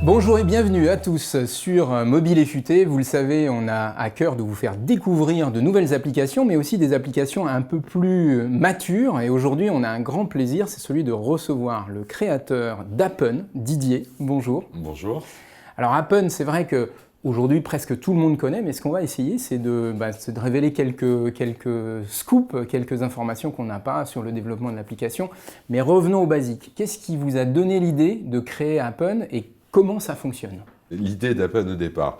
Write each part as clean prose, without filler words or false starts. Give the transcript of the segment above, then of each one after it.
Bonjour et bienvenue à tous sur Mobile et Futé. Vous le savez, on a à cœur de vous faire découvrir de nouvelles applications, mais aussi des applications un peu plus matures. Et aujourd'hui, on a un grand plaisir, c'est celui de recevoir le créateur d'Appen, Didier. Bonjour. Bonjour. Alors Appen, c'est vrai que aujourd'hui presque tout le monde connaît, mais ce qu'on va essayer, c'est de révéler quelques scoops, quelques informations qu'on n'a pas sur le développement de l'application. Mais revenons au basique. Qu'est-ce qui vous a donné l'idée de créer Appen et comment ça fonctionne? L'idée d'Appen au départ.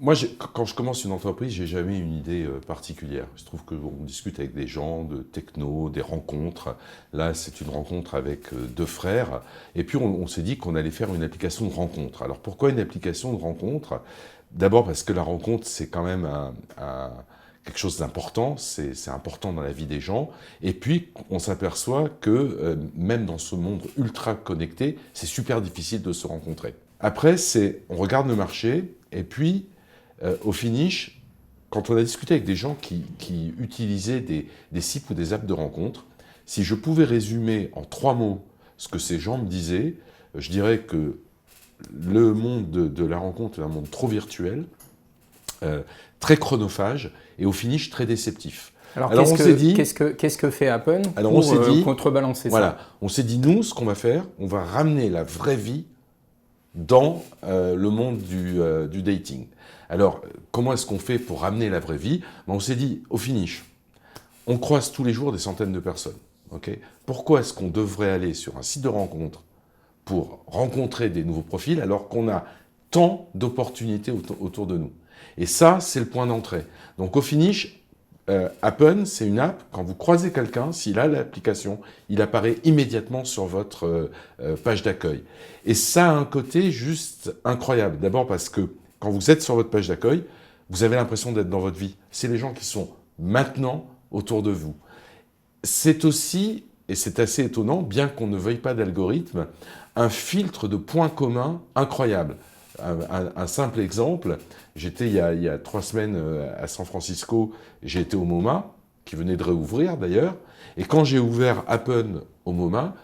Moi, quand je commence une entreprise, j'ai jamais une idée particulière. Je trouve qu'on discute avec des gens, de techno, des rencontres. Là, c'est une rencontre avec deux frères. Et puis, on s'est dit qu'on allait faire une application de rencontre. Alors, pourquoi une application de rencontre? D'abord parce que la rencontre, c'est quand même quelque chose d'important, c'est important dans la vie des gens. Et puis, on s'aperçoit que même dans ce monde ultra connecté, c'est super difficile de se rencontrer. Après, on regarde le marché, et puis, au finish, quand on a discuté avec des gens qui utilisaient des sites ou des apps de rencontre, si je pouvais résumer en 3 mots ce que ces gens me disaient, je dirais que le monde de la rencontre est un monde trop virtuel, très chronophage et au finish très déceptif. Alors on s'est dit, qu'est-ce que fait Appen pour contrebalancer ça? Voilà, on s'est dit, nous, ce qu'on va faire, on va ramener la vraie vie dans le monde du dating. Alors, comment est-ce qu'on fait pour ramener la vraie vie? On s'est dit, au finish, on croise tous les jours des centaines de personnes. Okay? Pourquoi est-ce qu'on devrait aller sur un site de rencontre pour rencontrer des nouveaux profils alors qu'on a tant d'opportunités autour de nous? Et ça, c'est le point d'entrée. Donc au finish, Appen, c'est une app, quand vous croisez quelqu'un, s'il a l'application, il apparaît immédiatement sur votre page d'accueil. Et ça a un côté juste incroyable. D'abord parce que quand vous êtes sur votre page d'accueil, vous avez l'impression d'être dans votre vie. C'est les gens qui sont maintenant autour de vous. C'est aussi, et c'est assez étonnant, bien qu'on ne veuille pas d'algorithme, un filtre de points communs incroyable. Un simple exemple, j'étais il y a 3 semaines à San Francisco, j'ai été au MoMA, qui venait de réouvrir d'ailleurs, et quand j'ai ouvert Appen au MoMA,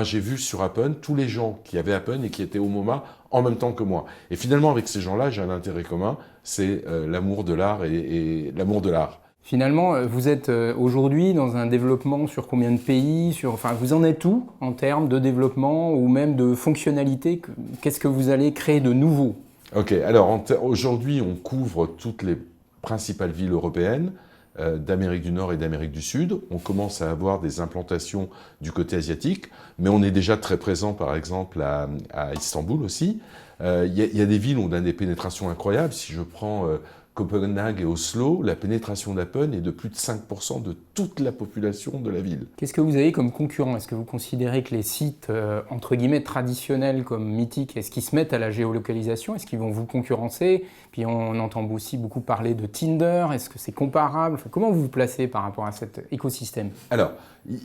j'ai vu sur Appen tous les gens qui avaient Appen et qui étaient au MoMA en même temps que moi. Et finalement, avec ces gens-là, j'ai un intérêt commun, c'est l'amour de l'art et l'amour de l'art. Finalement, vous êtes aujourd'hui dans un développement sur combien de pays? Vous en êtes où en termes de développement ou même de fonctionnalités? Qu'est-ce que vous allez créer de nouveau? Ok, alors aujourd'hui, on couvre toutes les principales villes européennes, d'Amérique du Nord et d'Amérique du Sud. On commence à avoir des implantations du côté asiatique, mais on est déjà très présent, par exemple, à Istanbul aussi. Il y a des villes où on a des pénétrations incroyables. Si je prends Copenhague et Oslo, la pénétration d'Appen est de plus de 5% de toute la population de la ville. Qu'est-ce que vous avez comme concurrent? Est-ce que vous considérez que les sites, entre guillemets, traditionnels comme Mythique, est-ce qu'ils se mettent à la géolocalisation? Est-ce qu'ils vont vous concurrencer? Puis on entend aussi beaucoup parler de Tinder. Est-ce que c'est comparable? Comment vous vous placez par rapport à cet écosystème? Alors,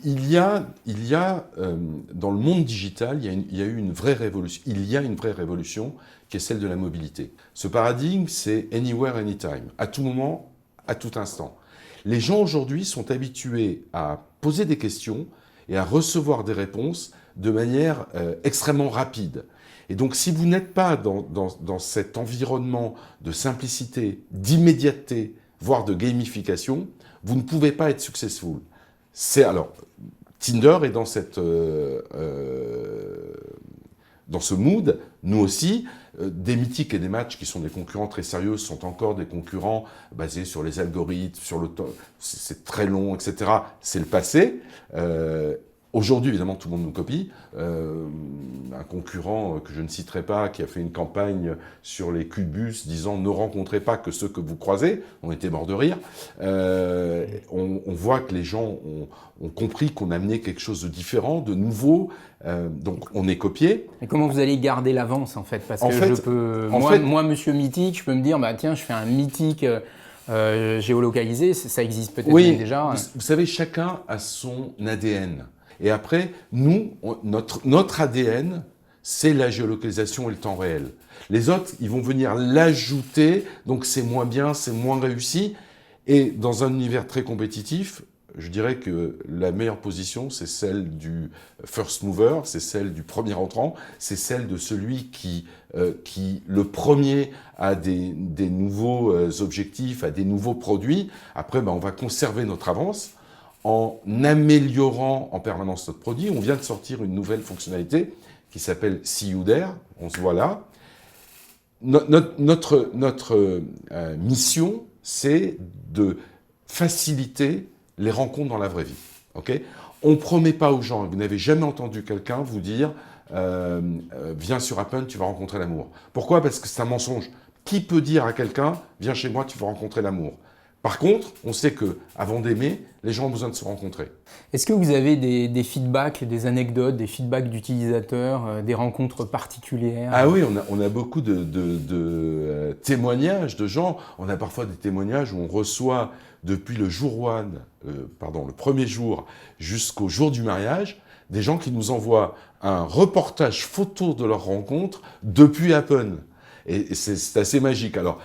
il y a dans le monde digital, il y a eu une vraie révolution. Il y a une vraie révolution qui est celle de la mobilité. Ce paradigme, c'est anywhere, anytime, à tout moment, à tout instant. Les gens aujourd'hui sont habitués à poser des questions et à recevoir des réponses de manière extrêmement rapide. Et donc, si vous n'êtes pas dans cet environnement de simplicité, d'immédiateté, voire de gamification, vous ne pouvez pas être successful. Alors, Tinder est dans ce mood, nous aussi. Des Mythiques et des Match, qui sont des concurrents très sérieux, sont encore des concurrents basés sur les algorithmes, sur le temps, c'est très long, etc. C'est le passé. Aujourd'hui, évidemment, tout le monde nous copie. Un concurrent que je ne citerai pas, qui a fait une campagne sur les Qbus disant « Ne rencontrez pas que ceux que vous croisez », on était morts de rire. On voit que les gens ont compris qu'on amenait quelque chose de différent, de nouveau, donc on est copié. Et comment vous allez garder l'avance en fait? Parce que moi, monsieur Mythique, je peux me dire, tiens, je fais un Mythique géolocalisé, ça existe peut-être déjà. Vous savez, chacun a son ADN. Et après, nous, notre ADN, c'est la géolocalisation et le temps réel. Les autres, ils vont venir l'ajouter, donc c'est moins bien, c'est moins réussi. Et dans un univers très compétitif, je dirais que la meilleure position, c'est celle du first mover, c'est celle du premier entrant, c'est celle de celui qui le premier a des nouveaux objectifs, a des nouveaux produits. Après, on va conserver notre avance en améliorant en permanence notre produit. On vient de sortir une nouvelle fonctionnalité qui s'appelle See You There. On se voit là. Notre mission, c'est de faciliter les rencontres dans la vraie vie. Okay, on ne promet pas aux gens, vous n'avez jamais entendu quelqu'un vous dire viens sur Appen, tu vas rencontrer l'amour. Pourquoi? Parce que c'est un mensonge. Qui peut dire à quelqu'un viens chez moi, tu vas rencontrer l'amour? Par contre, on sait qu'avant d'aimer, les gens ont besoin de se rencontrer. Est-ce que vous avez des feedbacks, des anecdotes, des feedbacks d'utilisateurs, des rencontres particulières? Ah oui, on a beaucoup de témoignages de gens. On a parfois des témoignages où on reçoit depuis le jour le premier jour jusqu'au jour du mariage, des gens qui nous envoient un reportage photo de leur rencontre depuis Appen. Et c'est assez magique. Alors,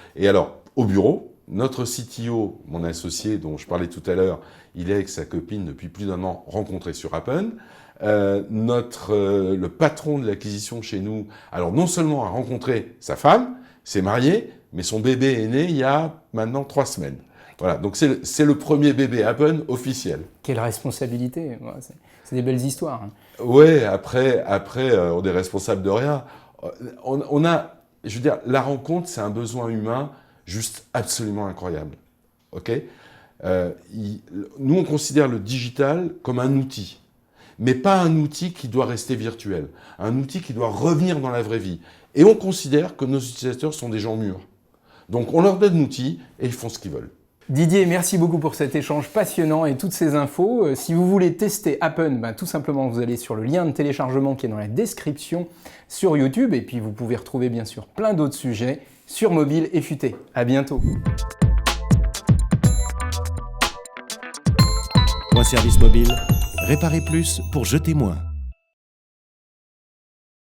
au bureau, notre CTO, mon associé dont je parlais tout à l'heure, il est avec sa copine depuis plus d'un an rencontré sur Appen. Le patron de l'acquisition chez nous, alors non seulement a rencontré sa femme, s'est marié, mais son bébé est né il y a maintenant 3 semaines. Voilà, donc c'est le premier bébé Appen officiel. Quelle responsabilité, c'est des belles histoires. Ouais, après on est responsable de rien. Je veux dire, la rencontre, c'est un besoin humain juste absolument incroyable. Okay, nous, on considère le digital comme un outil, mais pas un outil qui doit rester virtuel, un outil qui doit revenir dans la vraie vie. Et on considère que nos utilisateurs sont des gens mûrs. Donc on leur donne l'outil et ils font ce qu'ils veulent. Didier, merci beaucoup pour cet échange passionnant et toutes ces infos. Si vous voulez tester Appen, tout simplement vous allez sur le lien de téléchargement qui est dans la description sur YouTube et puis vous pouvez retrouver bien sûr plein d'autres sujets sur Mobile et Futé. À bientôt. Point Service Mobile, réparez plus pour jeter moins.